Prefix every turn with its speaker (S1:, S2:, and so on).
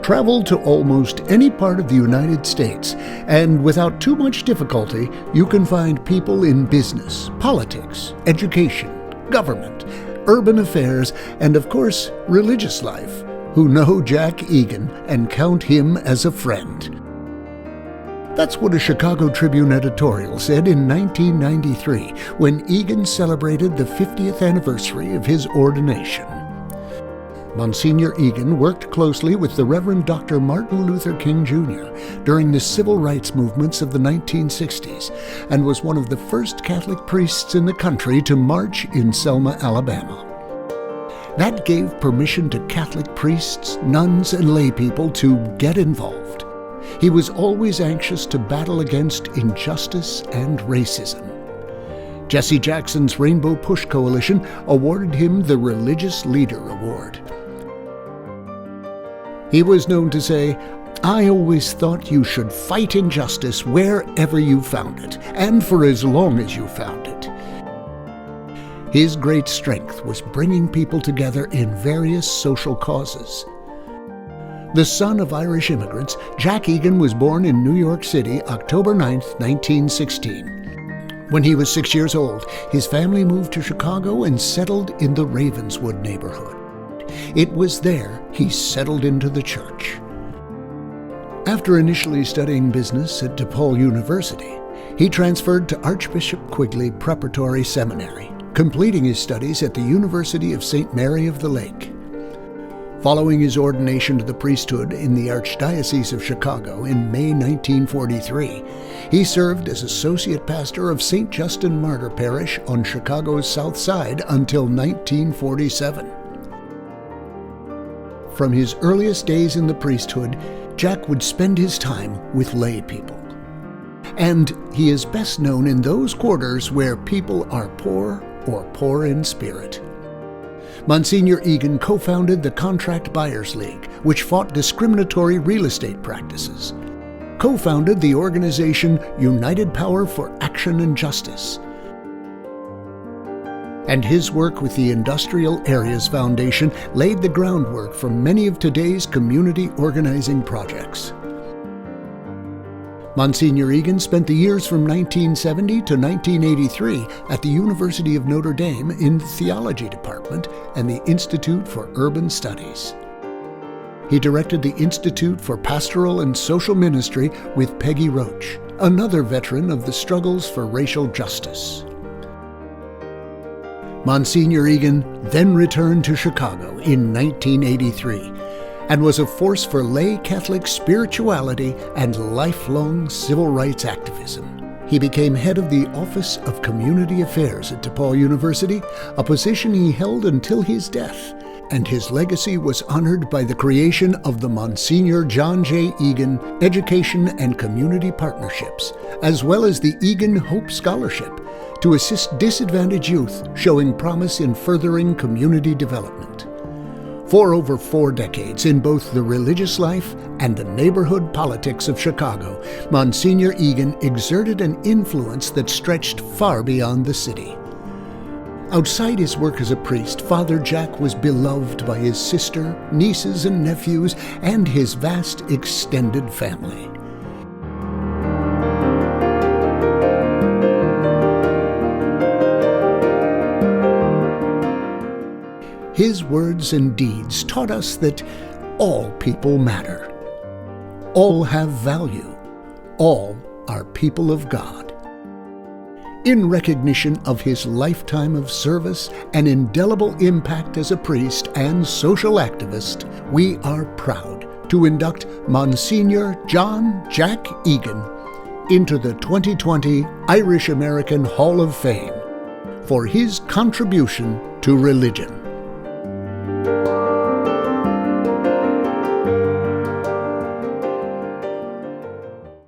S1: Travel to almost any part of the United States, and without too much difficulty, you can find people in business, politics, education, government, urban affairs, and of course, religious life, who know Jack Egan and count him as a friend. That's what a Chicago Tribune editorial said in 1993 when Egan celebrated the 50th anniversary of his ordination. Monsignor Egan worked closely with the Reverend Dr. Martin Luther King Jr. during the civil rights movements of the 1960s and was one of the first Catholic priests in the country to march in Selma, Alabama. That gave permission to Catholic priests, nuns, and laypeople to get involved. He was always anxious to battle against injustice and racism. Jesse Jackson's Rainbow Push Coalition awarded him the Religious Leader Award. He was known to say, "I always thought you should fight injustice wherever you found it, and for as long as you found it." His great strength was bringing people together in various social causes. The son of Irish immigrants, Jack Egan was born in New York City, October 9, 1916. When he was 6 years old, his family moved to Chicago and settled in the Ravenswood neighborhood. It was there he settled into the church. After initially studying business at DePaul University, he transferred to Archbishop Quigley Preparatory Seminary, completing his studies at the University of St. Mary of the Lake. Following his ordination to the priesthood in the Archdiocese of Chicago in May 1943, he served as associate pastor of St. Justin Martyr Parish on Chicago's South Side until 1947. From his earliest days in the priesthood, Jack would spend his time with lay people. And he is best known in those quarters where people are poor or poor in spirit. Monsignor Egan co-founded the Contract Buyers League, which fought discriminatory real estate practices, co-founded the organization United Power for Action and Justice, and his work with the Industrial Areas Foundation laid the groundwork for many of today's community organizing projects. Monsignor Egan spent the years from 1970 to 1983 at the University of Notre Dame in the Theology Department and the Institute for Urban Studies. He directed the Institute for Pastoral and Social Ministry with Peggy Roach, another veteran of the struggles for racial justice. Monsignor Egan then returned to Chicago in 1983 and was a force for lay Catholic spirituality and lifelong civil rights activism. He became head of the Office of Community Affairs at DePaul University, a position he held until his death, and his legacy was honored by the creation of the Monsignor John J. Egan Education and Community Partnerships, as well as the Egan Hope Scholarship, to assist disadvantaged youth showing promise in furthering community development. For over 4 decades in both the religious life and the neighborhood politics of Chicago, Monsignor Egan exerted an influence that stretched far beyond the city. Outside his work as a priest, Father Jack was beloved by his sister, nieces and nephews, and his vast extended family. His words and deeds taught us that all people matter. All have value. All are people of God. In recognition of his lifetime of service and indelible impact as a priest and social activist, we are proud to induct Monsignor John Jack Egan into the 2020 Irish American Hall of Fame for his contribution to religion.